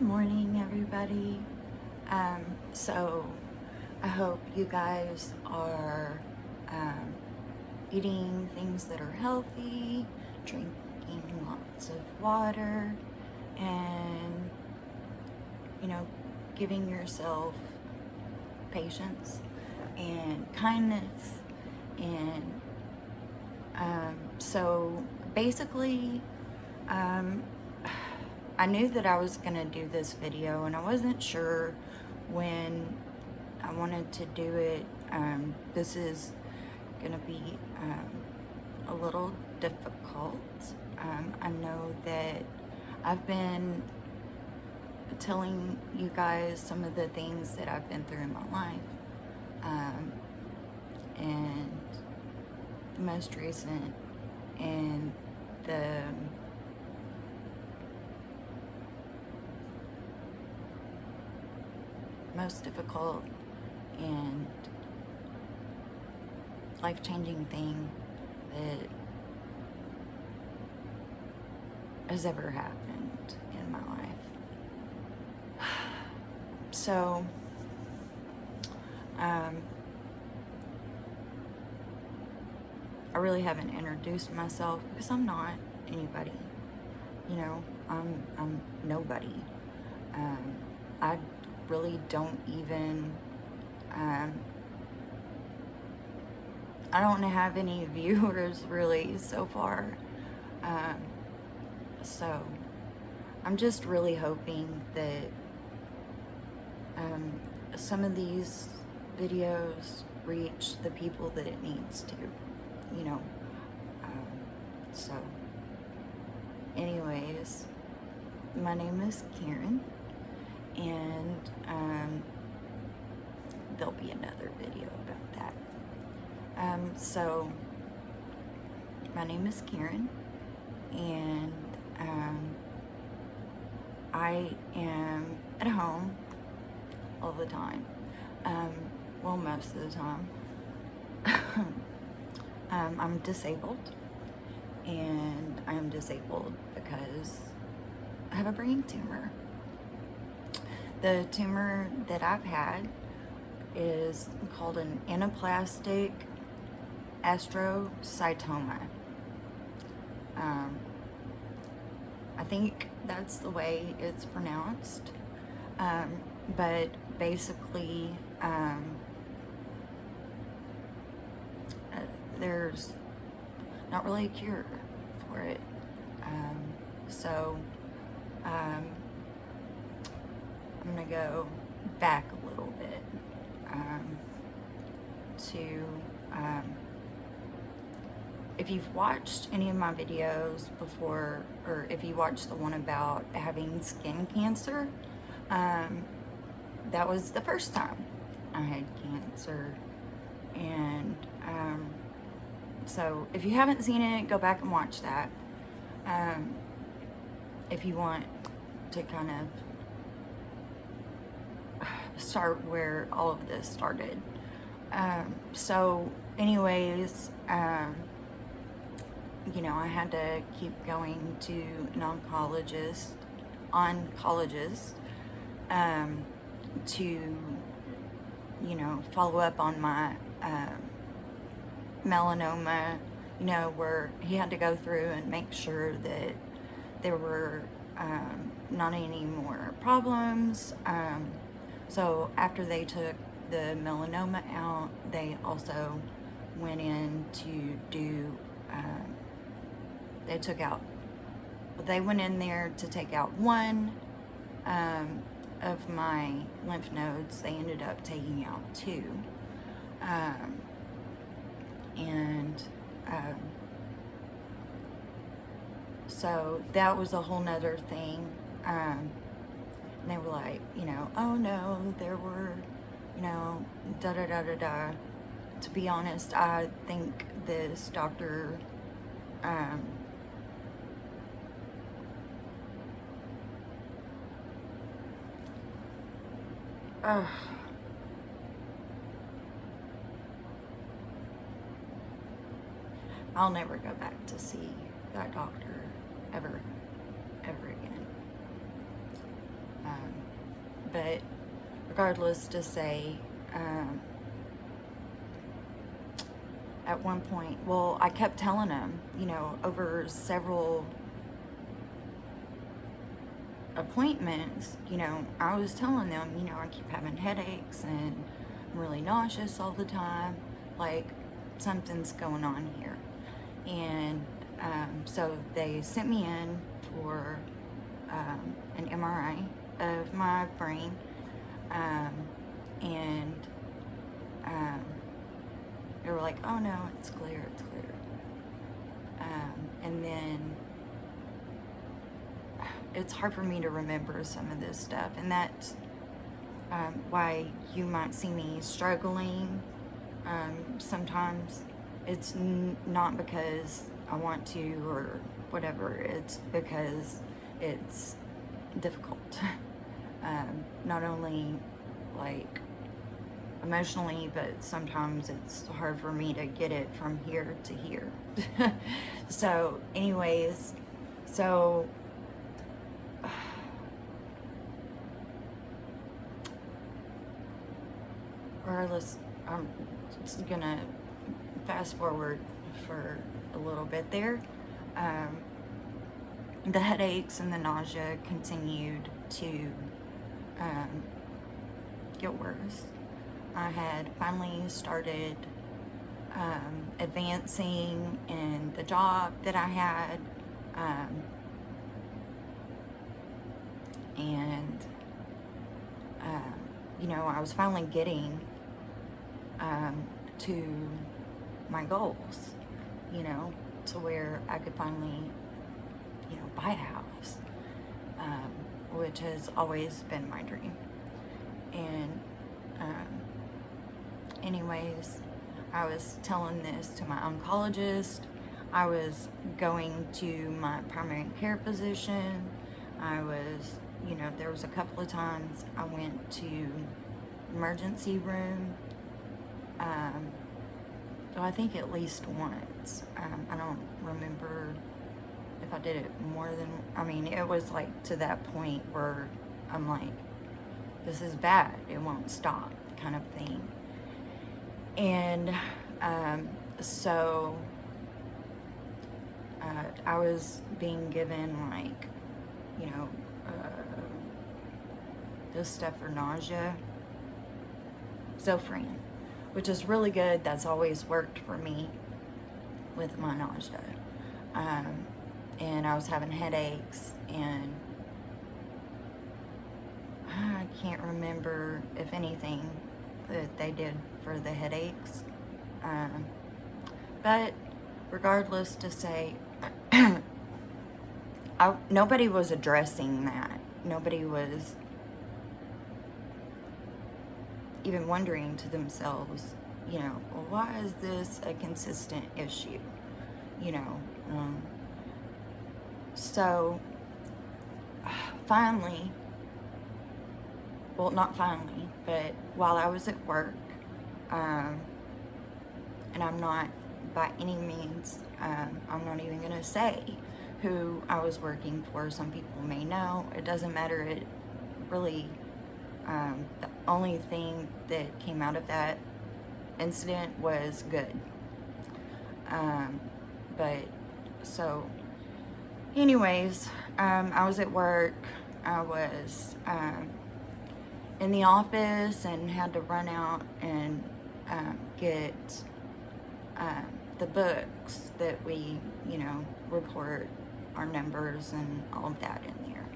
morning, everybody. So I hope you guys are eating things that are healthy, drinking lots of water, and giving yourself patience and kindness. And so basically, um, I knew that I was going to do this video, and I wasn't sure when I wanted to do it. This is going to be a little difficult. I know that I've been telling you guys some of the things that I've been through in my life. And the most recent and the most difficult and life-changing thing that has ever happened in my life. So, I really haven't introduced myself because I'm not anybody. I'm nobody. I really don't even, I don't have any viewers really so far. So I'm just really hoping that some of these videos reach the people that it needs to, so anyways, my name is Karen, and there'll be another video about that. So my name is Karen, and I am at home all the time. Well, most of the time. I'm disabled, and I'm disabled because I have a brain tumor. The tumor that I've had is called an anaplastic astrocytoma. I think that's the way it's pronounced. But basically, there's not really a cure for it. So I'm gonna go back a little bit to if you've watched any of my videos before, or if you watched the one about having skin cancer, that was the first time I had cancer. And so if you haven't seen it, go back and watch that. If you want to kind of start where all of this started. So anyways, I had to keep going to an oncologist to, follow up on my melanoma, where he had to go through and make sure that there were not any more problems. So after they took the melanoma out, they also went in to do, they went in there to take out one of my lymph nodes. They ended up taking out two. So that was a whole nother thing. And they were like, oh no, there were, da da da da da. To be honest, I think this doctor, I'll never go back to see that doctor ever again. but regardless to say, at one point, well, I kept telling him, you know, over several appointments, you know, I was telling them, you know, I keep having headaches and I'm really nauseous all the time, like something's going on here. And so they sent me in for an MRI of my brain, and they were like, oh no, it's clear, it's clear. And then it's hard for me to remember some of this stuff, and that's why you might see me struggling sometimes. It's not because I want to or whatever, it's because it's difficult. Not only like emotionally, but sometimes it's hard for me to get it from here to here. So anyways, so regardless, I'm just gonna fast forward for a little bit there. The headaches and the nausea continued to get worse. I had finally started advancing in the job that I had, and you know, I was finally getting to my goals, you know, to where I could finally, you know, buy a house, which has always been my dream. And anyways, I was telling this to my oncologist. I was going to my primary care physician. I was, you know, there was a couple of times I went to emergency room. I think at least once. I don't remember if I did it more than, I mean, it was like to that point where I'm like, this is bad, it won't stop, kind of thing. And so I was being given, like, you know, this stuff for nausea, Zofran, which is really good. That's always worked for me with my nausea. And I was having headaches, and I can't remember if anything that they did for the headaches. But regardless to say, nobody was addressing that. Nobody was even wondering to themselves, you know, well, why is this a consistent issue? You know, so finally, well, not finally, but while I was at work, and I'm not by any means, I'm not even gonna say who I was working for. Some people may know. It doesn't matter. It really, the only thing that came out of that incident was good. But so anyways, I was at work. I was in the office and had to run out and get the books that we, you know, report our numbers and all of that in there.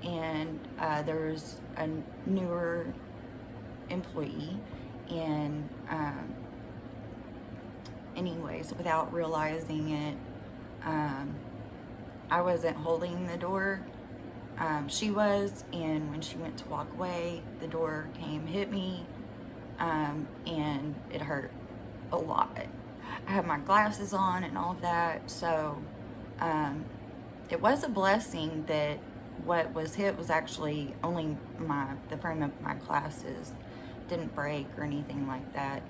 And there's a newer employee, and anyways, without realizing it, I wasn't holding the door. She was, and when she went to walk away, the door hit me, and it hurt a lot. I had my glasses on and all of that, so it was a blessing that what was hit was actually only the frame of my glasses. Didn't break or anything like that.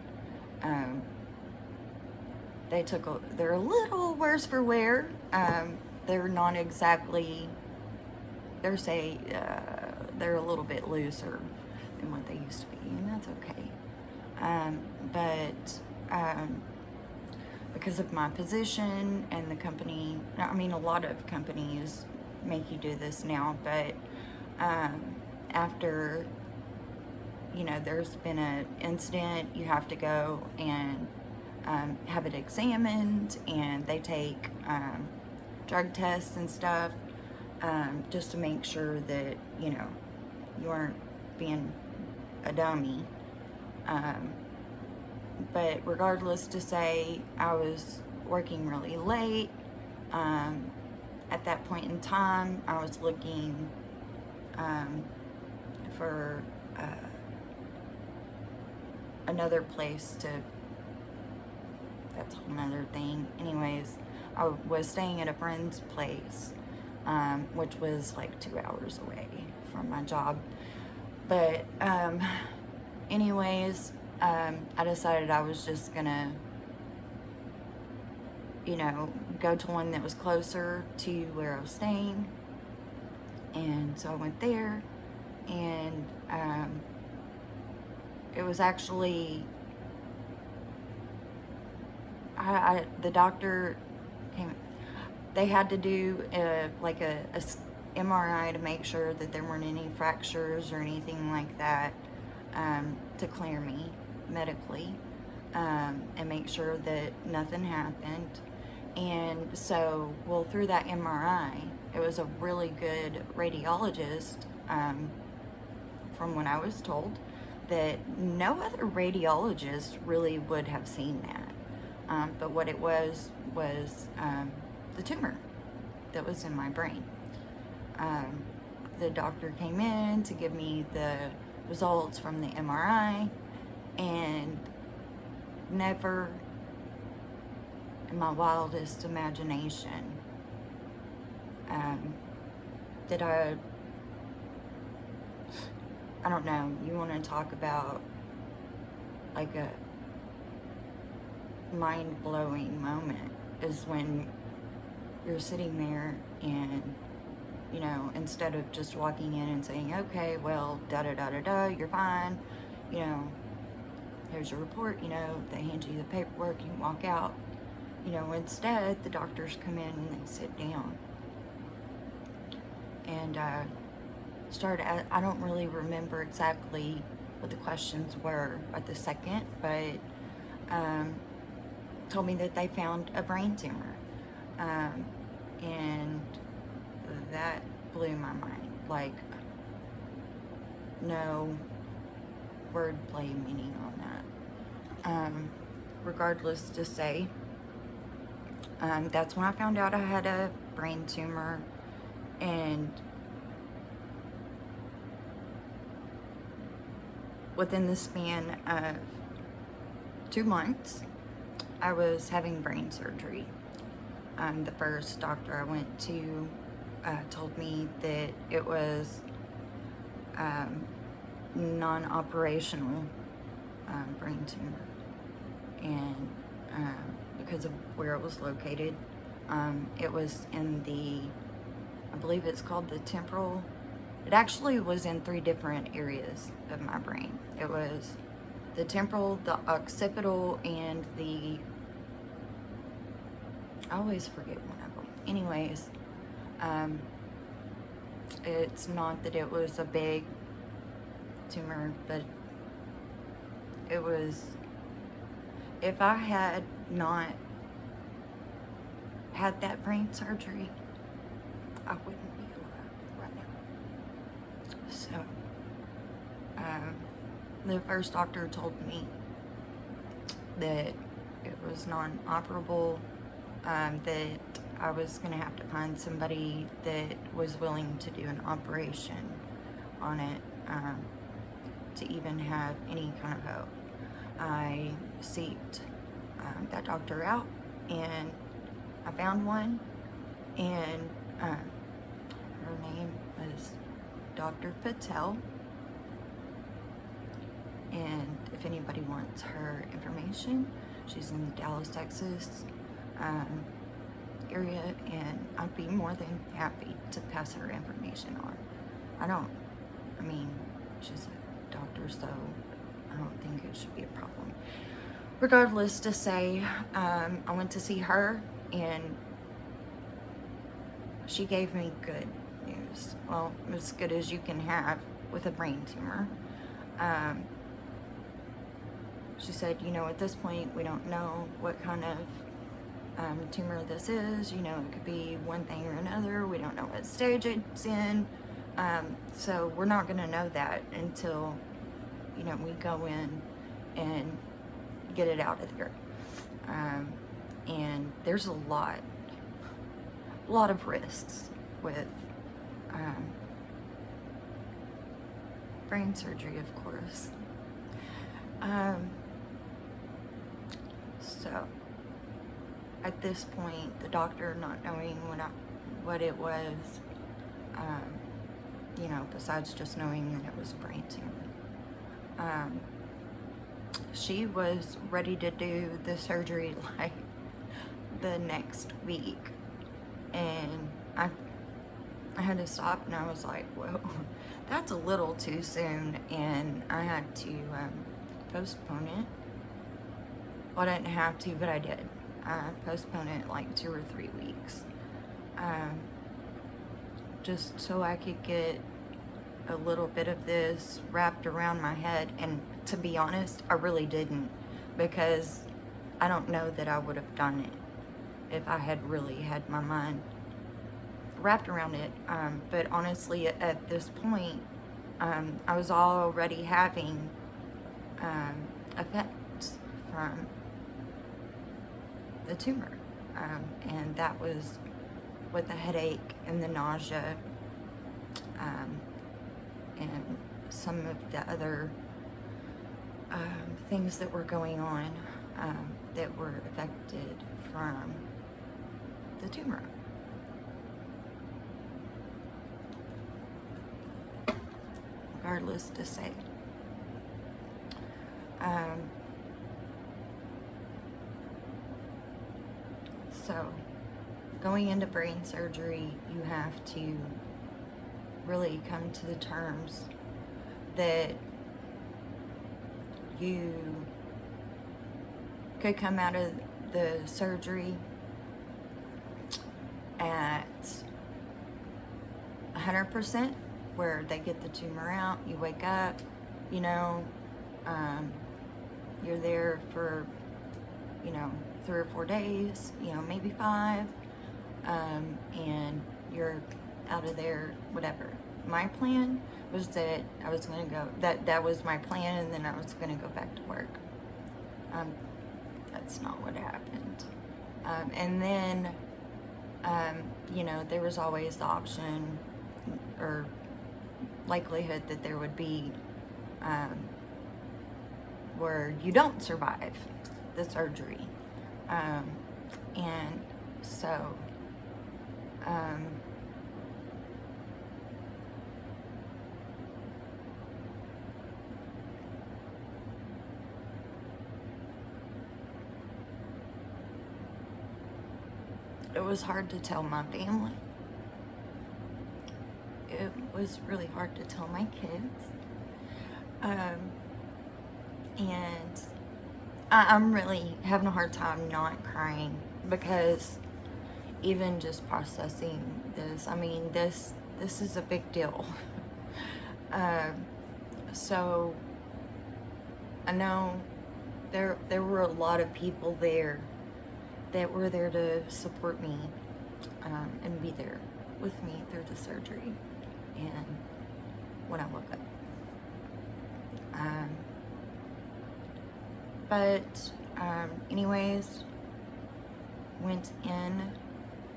They're a little worse for wear. They're not exactly, there's a they're a little bit looser than what they used to be, and that's okay. But because of my position and the company, I mean, a lot of companies make you do this now, but after, you know, there's been an incident, you have to go and have it examined, and they take drug tests and stuff, just to make sure that, you know, you aren't being a dummy. But regardless, to say I was working really late, at that point in time, I was looking for another place to, that's a whole nother thing. Anyways, I was staying at a friend's place, which was like 2 hours away from my job. But anyways, I decided I was just gonna, you know, go to one that was closer to where I was staying. And so I went there, and it was actually, the doctor came, they had to do like a MRI to make sure that there weren't any fractures or anything like that, to clear me medically, and make sure that nothing happened. And so, well, through that MRI, it was a really good radiologist, from what I was told, that no other radiologist really would have seen that. But what it was the tumor that was in my brain. The doctor came in to give me the results from the MRI, and never in my wildest imagination did I don't know, you want to talk about like a mind-blowing moment, is when you're sitting there and, you know, instead of just walking in and saying, okay, well, da-da-da-da-da, you're fine, you know, here's your report, you know, they hand you the paperwork, you can walk out. You know, instead, the doctors come in and they sit down. And I don't really remember exactly what the questions were at the second, but told me that they found a brain tumor. And that blew my mind. Like, no wordplay meaning on that. Regardless, to say, that's when I found out I had a brain tumor, and within the span of 2 months, I was having brain surgery. The first doctor I went to told me that it was non-operational brain tumor, and because of where it was located, it was in the, I believe it's called the temporal. It actually was in 3 different areas of my brain. It was the temporal, the occipital, and the, I always forget one of them. Anyways, it's not that it was a big tumor, but it was, if I had not had that brain surgery, I wouldn't be alive right now. So, the first doctor told me that it was non-operable, that I was going to have to find somebody that was willing to do an operation on it, to even have any kind of hope. I sought that doctor out, and I found one, and her name was Dr. Patel. And if anybody wants her information, she's in the Dallas, Texas area, and I'd be more than happy to pass her information on. I don't I mean, she's a doctor, so I don't think it should be a problem. Regardless, to say, I went to see her, and she gave me good news. Well, as good as you can have with a brain tumor. She said, you know, at this point, we don't know what kind of tumor this is. You know, it could be one thing or another. We don't know what stage it's in. So we're not going to know that until, you know, we go in and get it out of there. And there's a lot of risks with brain surgery, of course. So at this point, the doctor not knowing what it was, you know, besides just knowing that it was a brain tumor, she was ready to do the surgery like the next week, and I had to stop, and I was like, whoa, that's a little too soon, and I had to postpone it. Well, I didn't have to, but I did. I postponed it like 2 or 3 weeks, just so I could get a little bit of this wrapped around my head. And to be honest, I really didn't, because I don't know that I would have done it if I had really had my mind wrapped around it. But honestly, at this point, I was already having effects from the tumor, and that was with the headache and the nausea, and some of the other things that were going on that were affected from the tumor. Regardless, to say, so going into brain surgery, you have to really come to the terms that you could come out of the surgery at 100%, where they get the tumor out, you wake up, you know, you're there for, you know, 3 or 4 days, you know, maybe 5, and you're out of there, whatever. My plan was that I was going to go, that was my plan, and then I was going to go back to work. That's not what happened. And then, you know, there was always the option or likelihood that there would be where you don't survive the surgery. And so, it was hard to tell my family. It was really hard to tell my kids. And I'm really having a hard time not crying, because even just processing this, I mean, this is a big deal. So I know there were a lot of people there that were there to support me, and be there with me through the surgery and when I woke up. But anyways, went in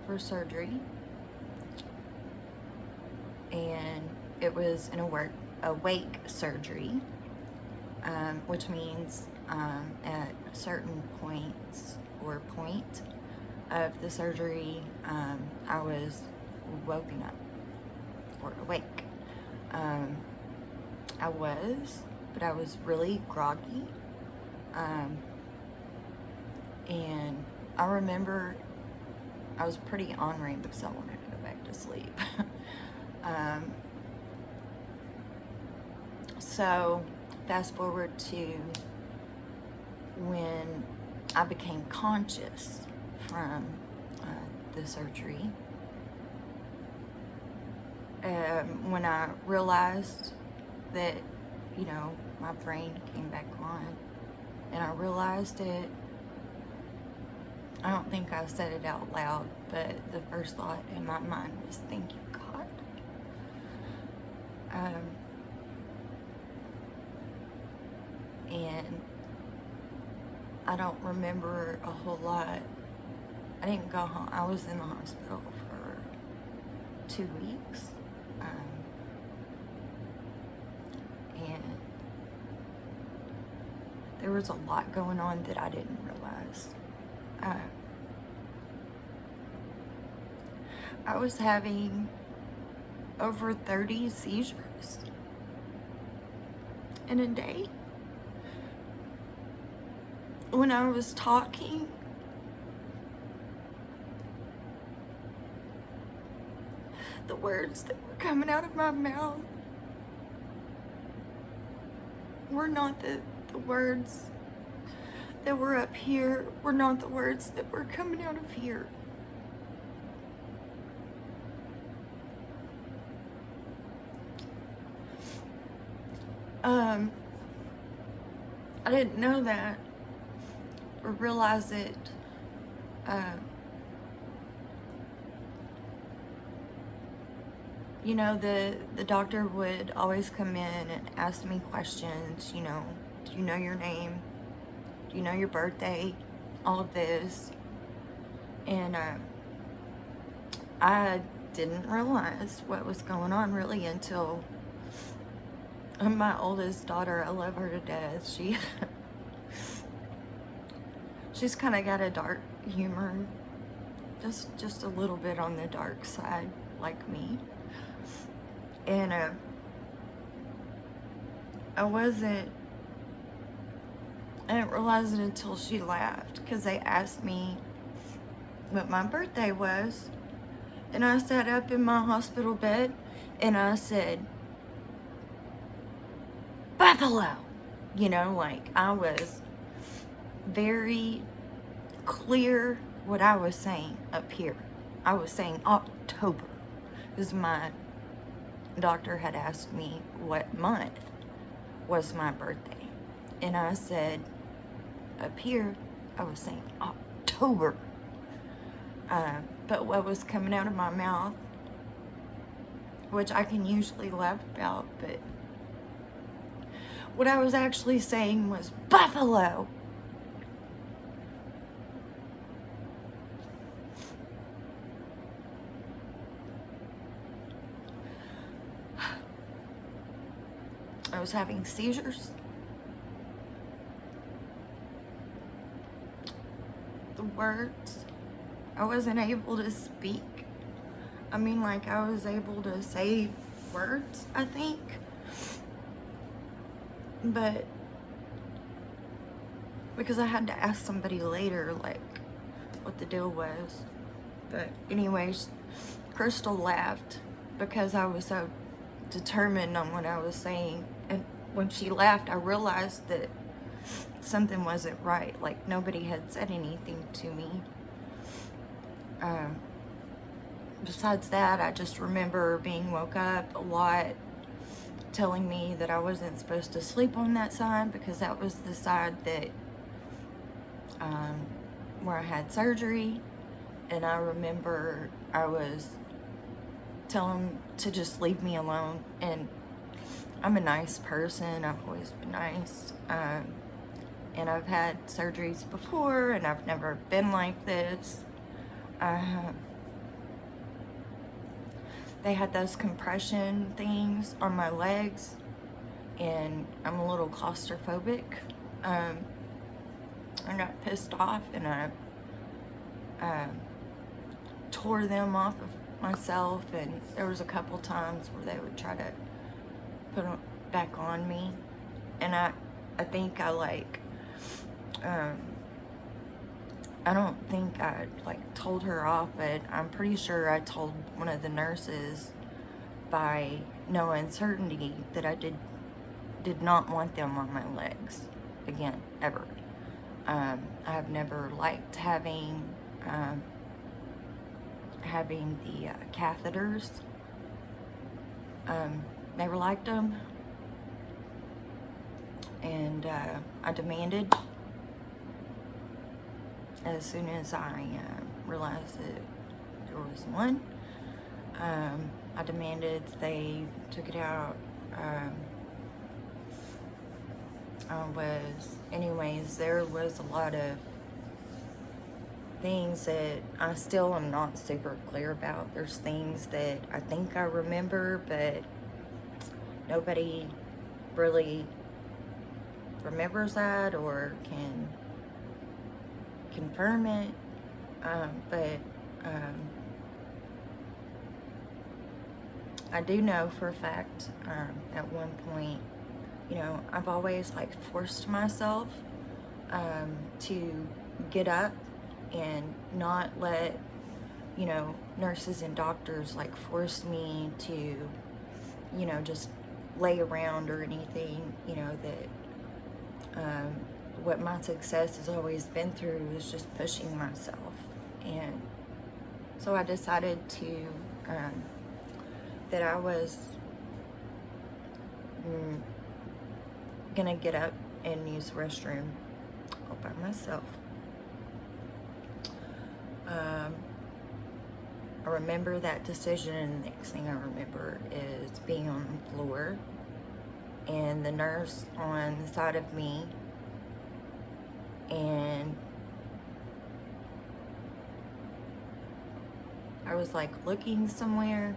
for surgery, and it was an awake surgery, which means at certain points or point of the surgery, I was woken up or awake. I was, but I was really groggy. And I remember I was pretty ornery because I wanted to go back to sleep. So fast forward to when I became conscious from the surgery. When I realized that, you know, my brain came back on, and I realized it, I don't think I said it out loud, but the first thought in my mind was, thank you, God. And I don't remember a whole lot. I didn't go home. I was in the hospital for 2 weeks. And there was a lot going on that I didn't realize. I was having over 30 seizures in a day. When I was talking, the words that were coming out of my mouth were not the words that were up here, were not the words that were coming out of here. I didn't know that or realize it. You know, the doctor would always come in and ask me questions, you know, do you know your name? Do you know your birthday? All of this. And I didn't realize what was going on really until my oldest daughter, I love her to death. She's kind of got a dark humor, just a little bit on the dark side, like me. And I didn't realize it until she laughed, because they asked me what my birthday was, and I sat up in my hospital bed and I said, Buffalo. You know, like, I was very clear what I was saying up here. I was saying October, because my doctor had asked me what month was my birthday, and I said up here I was saying October. But what was coming out of my mouth, which I can usually laugh about, but what I was actually saying was Buffalo. I was having seizures. The words, I wasn't able to speak. I mean, like, I was able to say words, I think. But because I had to ask somebody later, like, what the deal was. But anyways, Crystal laughed because I was so determined on what I was saying. And when she laughed, I realized that something wasn't right. Like, nobody had said anything to me. Besides that, I just remember being woke up a lot, telling me that I wasn't supposed to sleep on that side, because that was the side that where I had surgery. And I remember I was telling them to just leave me alone. And I'm a nice person. I've always been nice. And I've had surgeries before, and I've never been like this. They had those compression things on my legs, and I'm a little claustrophobic. I got pissed off, and I tore them off of myself, and there was a couple times where they would try to put them back on me, and I think I like, I don't think I like told her off, but I'm pretty sure I told one of the nurses by no uncertainty that I did did not want them on my legs again, ever. I've never liked having the catheters. Never liked them. And I demanded, as soon as I realized that there was one, I demanded they took it out. Anyways, there was a lot of things that I still am not super clear about. There's things that I think I remember, but nobody really remembers that or can confirm it. But I do know for a fact, at one point, you know, I've always like forced myself to get up and not let, you know, nurses and doctors like force me to, you know, just lay around or anything. You know, that what my success has always been through is just pushing myself. And so I decided to that I was gonna get up and use the restroom all by myself. I remember that decision, and the next thing I remember is being on the floor and the nurse on the side of me, and I was like looking somewhere,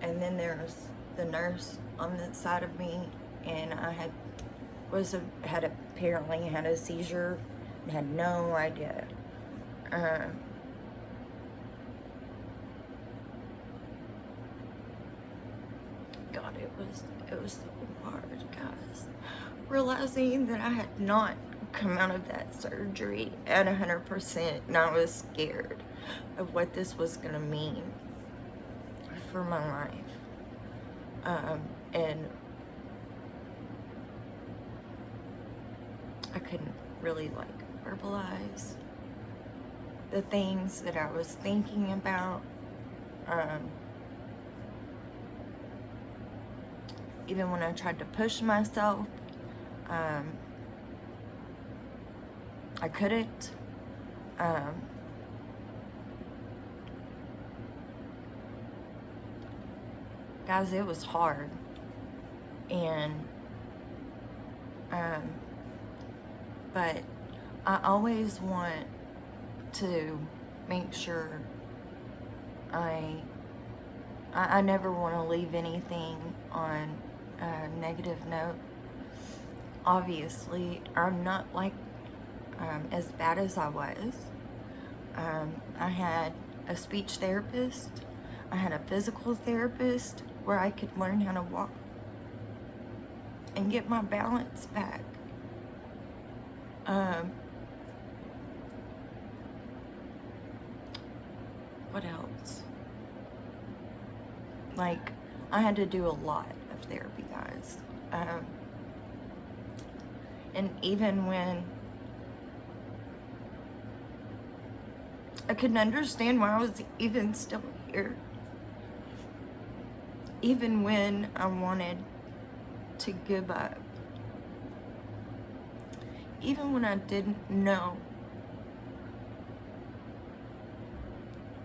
and then there was the nurse on the side of me, and I had apparently had a seizure and had no idea. God, it was so hard, guys. Realizing that I had not come out of that surgery at 100%, and I was scared of what this was gonna mean for my life. And I couldn't really like verbalize the things that I was thinking about. Even when I tried to push myself, I couldn't. Guys, it was hard. And but I always want to make sure I never want to leave anything on a negative note. Obviously, I'm not like as bad as I was. I had a speech therapist. I had a physical therapist where I could learn how to walk and get my balance back. What else? Like, I had to do a lot of therapy, guys. And even when I couldn't understand why I was even still here, even when I wanted to give up, even when I didn't know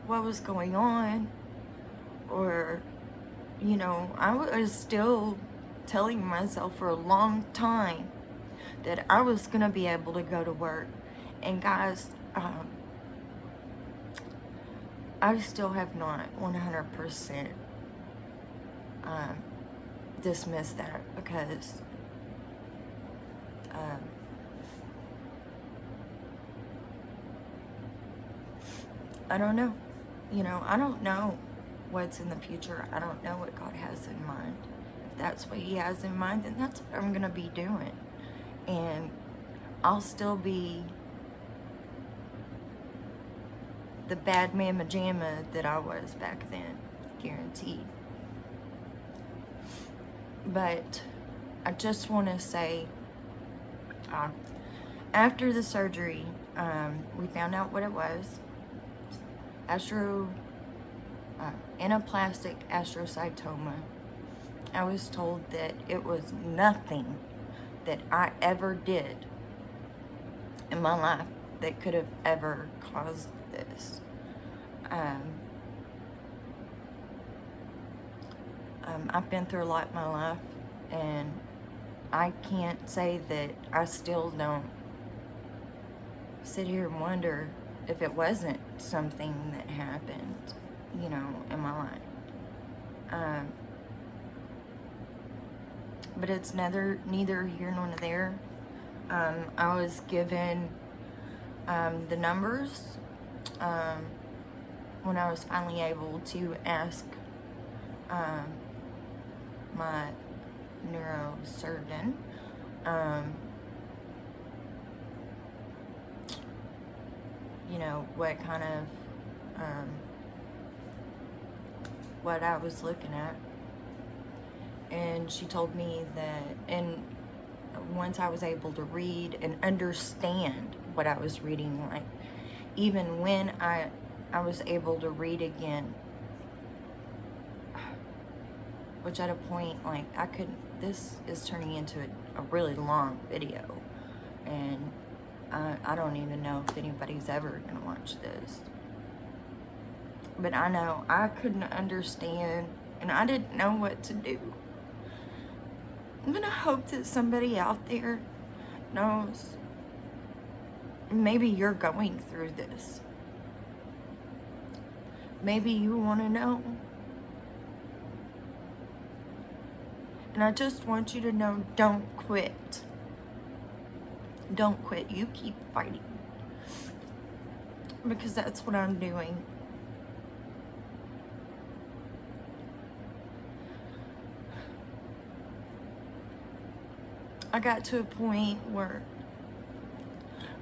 what was going on, or, you know, I was still telling myself for a long time that I was gonna be able to go to work. And guys, I still have not 100% dismissed that, because I don't know. You know, I don't know what's in the future. I don't know what God has in mind. If that's what He has in mind, then that's what I'm gonna be doing. And I'll still be the bad mamma jamma that I was back then, guaranteed. But I just want to say, uh, after the surgery, we found out what it was. Anaplastic astrocytoma. I was told that it was nothing that I ever did in my life that could have ever caused this. I've been through a lot in my life, and I can't say that I still don't sit here and wonder if it wasn't something that happened, you know, in my life. But it's neither here nor there. I was given the numbers when I was finally able to ask my neurosurgeon you know, what kind of what I was looking at. And she told me that, and once I was able to read and understand what I was reading, like even when I was able to read again, which at a point, like, I couldn't, this is turning into a really long video, and I don't even know if anybody's ever gonna watch this. But I know I couldn't understand, and I didn't know what to do. I'm gonna hope that somebody out there knows. Maybe you're going through this. Maybe you want to know. And I just want you to know, don't quit. Don't quit. You keep fighting. Because that's what I'm doing. I got to a point where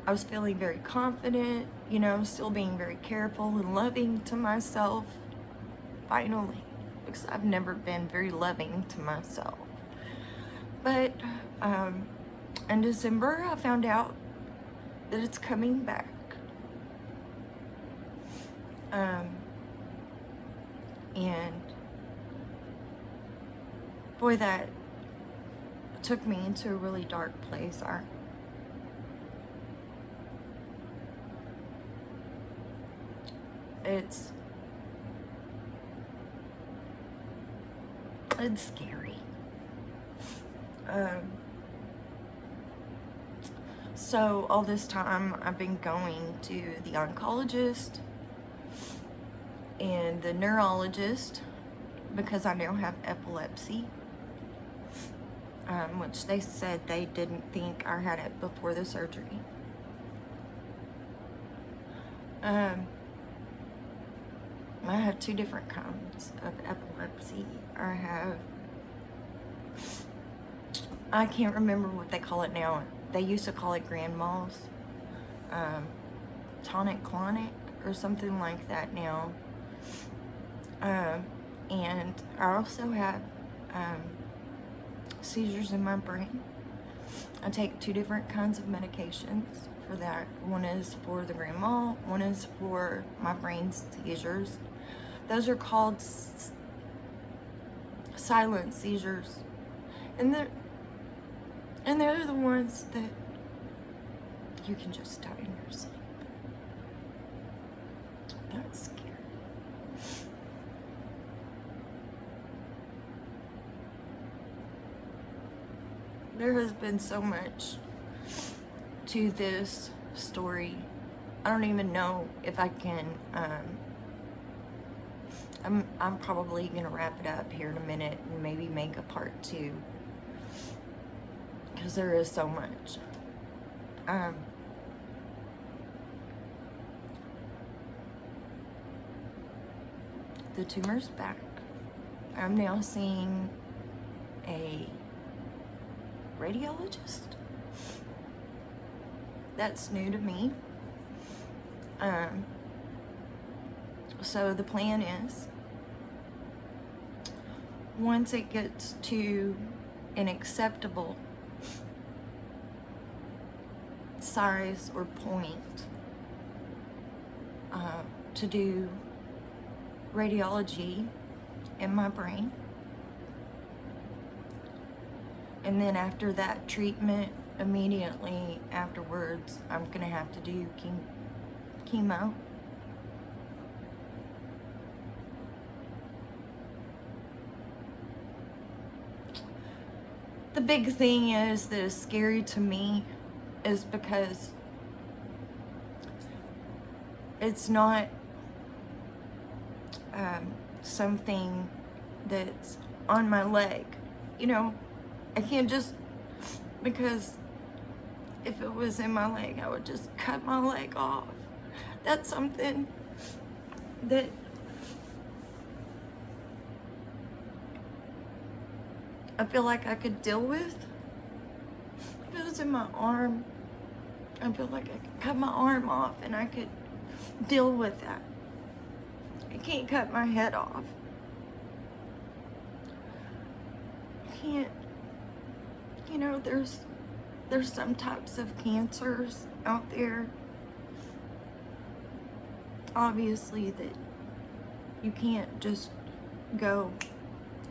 I was feeling very confident, you know, still being very careful and loving to myself, finally, because I've never been very loving to myself. But in December, I found out that it's coming back. And boy, that took me into a really dark place. It's scary. So all this time I've been going to the oncologist and the neurologist because I now have epilepsy, which they said they didn't think I had it before the surgery. I have two different kinds of epilepsy. I can't remember what they call it now. They used to call it grand mal, tonic-clonic, or something like that now. And I also have seizures in my brain. I take two different kinds of medications for that. One is for the grand mal, one is for my brain seizures. Those are called silent seizures. And they're the ones that you can just die in your sleep. That's scary. There has been so much to this story. I don't even know if I can, I'm probably gonna wrap it up here in a minute and maybe make a part 2. Because there is so much. The tumor's back. I'm now seeing a radiologist. That's new to me. So the plan is, once it gets to an acceptable size or point to do radiology in my brain. And then after that treatment, immediately afterwards, I'm gonna have to do chemo. The big thing is that is scary to me is because it's not something that's on my leg. You know, I can't just, because if it was in my leg, I would just cut my leg off. That's something that I feel like I could deal with. If it was in my arm, I feel like I could cut my arm off and I could deal with that. I can't cut my head off. I can't, you know, there's some types of cancers out there, obviously, that you can't just go,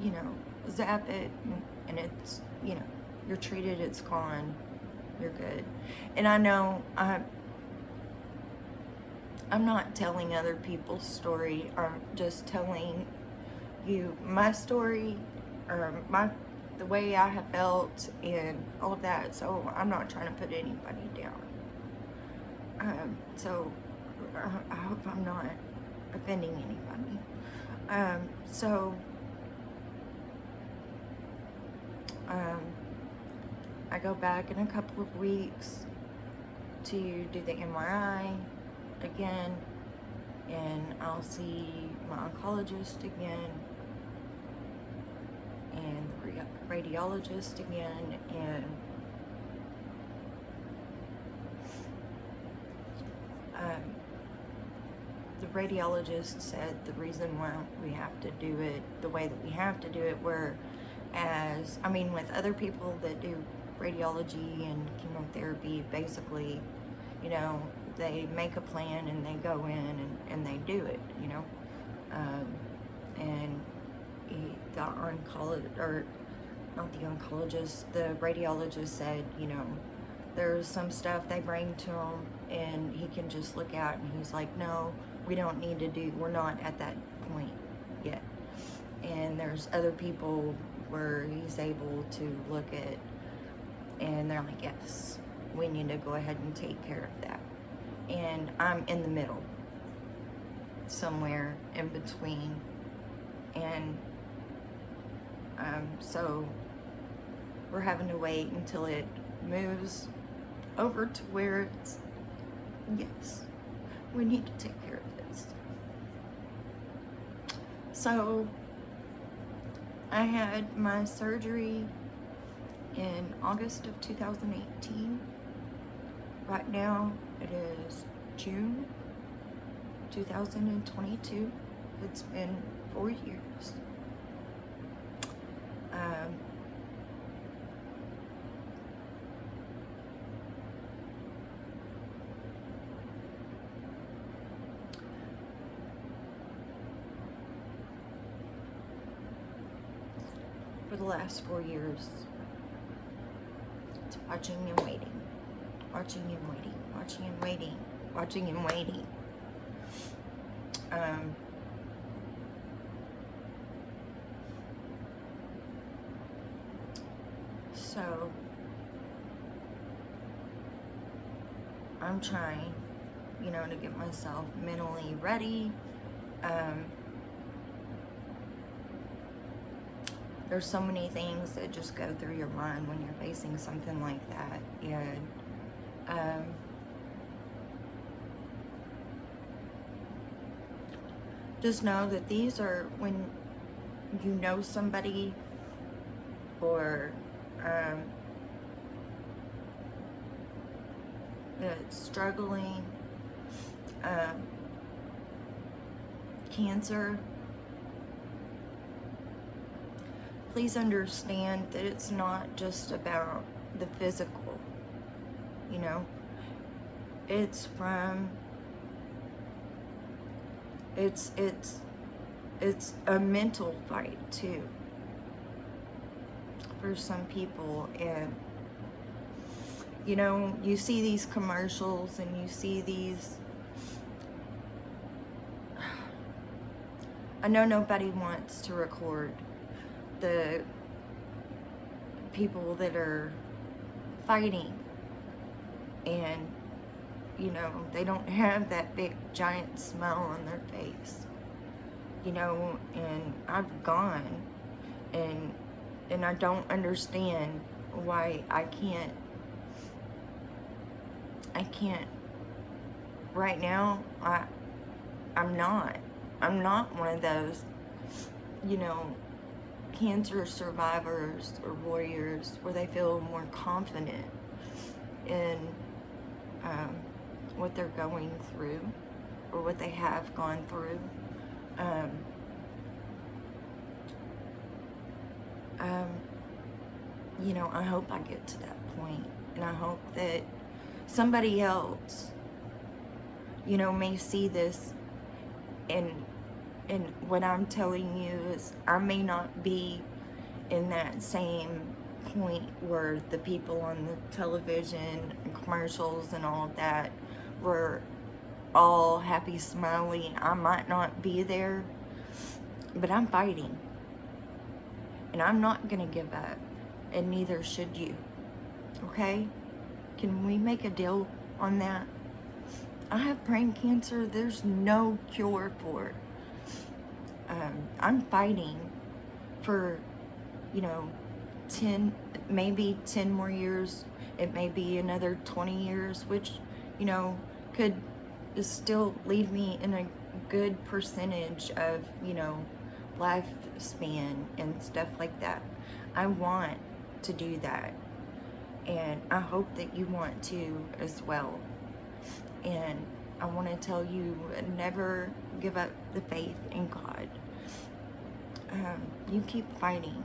you know, zap it and it's, you know, you're treated, it's gone, you're good. And I know I'm not telling other people's story, I'm just telling you my story, or the way I have felt and all of that. So I'm not trying to put anybody down. So I hope I'm not offending anybody. I go back in a couple of weeks to do the MRI again, and I'll see my oncologist again and the radiologist again, and the radiologist said the reason why we have to do it the way that we have to do it, whereas, I mean, with other people that do radiology and chemotherapy, basically, you know, they make a plan and they go in and they do it, you know. And the oncologist, or not the oncologist, the radiologist said, you know, there's some stuff they bring to him and he can just look at and he's like, no, we don't need to do, we're not at that point yet. And there's other people where he's able to look at and they're like, yes, we need to go ahead and take care of that. And I'm in the middle, somewhere in between. And so we're having to wait until it moves over to where it's, yes, we need to take care of this. So I had my surgery in August of 2018. Right now it is June 2022. It's been 4 years. For the last 4 years, it's watching and waiting, watching and waiting, watching and waiting, watching and waiting. So I'm trying, you know, to get myself mentally ready. There's so many things that just go through your mind when you're facing something like that. And just know that these are when you know somebody, or that's struggling, cancer. please understand that it's not just about the physical, you know. It's from, it's a mental fight too for some people. And you know, you see these commercials and you see these, I know nobody wants to record the people that are fighting, and you know, they don't have that big giant smile on their face, you know. And I've gone, and I don't understand why I can't right now. I'm not one of those, you know, cancer survivors or warriors where they feel more confident in what they're going through or what they have gone through. You know, I hope I get to that point, and I hope that somebody else, you know, may see this, and what I'm telling you is I may not be in that same point where the people on the television and commercials and all of that were all happy, smiley. I might not be there, but I'm fighting, and I'm not gonna give up, and neither should you. Okay? Can we make a deal on that? I have brain cancer. There's no cure for it. I'm fighting for, you know, 10, maybe 10 more years. It may be another 20 years, which, you know, could still leave me in a good percentage of, you know, lifespan and stuff like that. I want to do that, and I hope that you want to as well. And I want to tell you, never give up the faith in God. You keep fighting.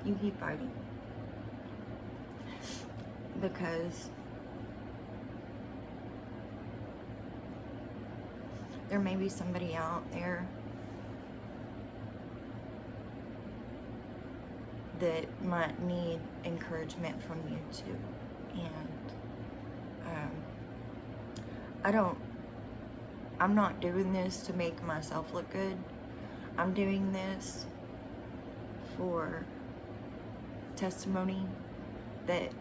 You keep fighting. Because there may be somebody out there that might need encouragement from you too. And I'm not doing this to make myself look good. I'm doing this for testimony that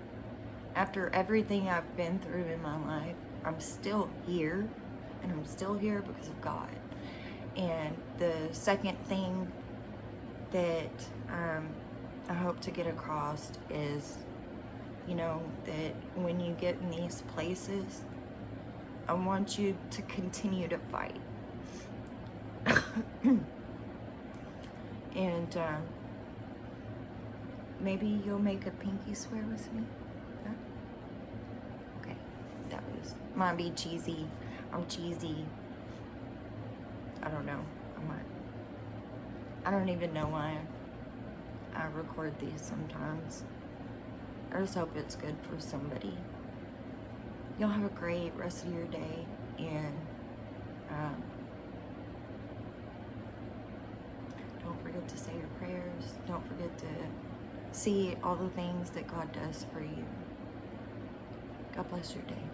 after everything I've been through in my life, I'm still here, and I'm still here because of God. And the second thing that I hope to get across is, you know, that when you get in these places, I want you to continue to fight. And maybe you'll make a pinky swear with me. Huh? Okay, that might be cheesy. I'm cheesy. I don't know. I don't even know why I record these sometimes. I just hope it's good for somebody. Y'all have a great rest of your day, and don't forget to say your prayers. Don't forget to see all the things that God does for you. God bless your day.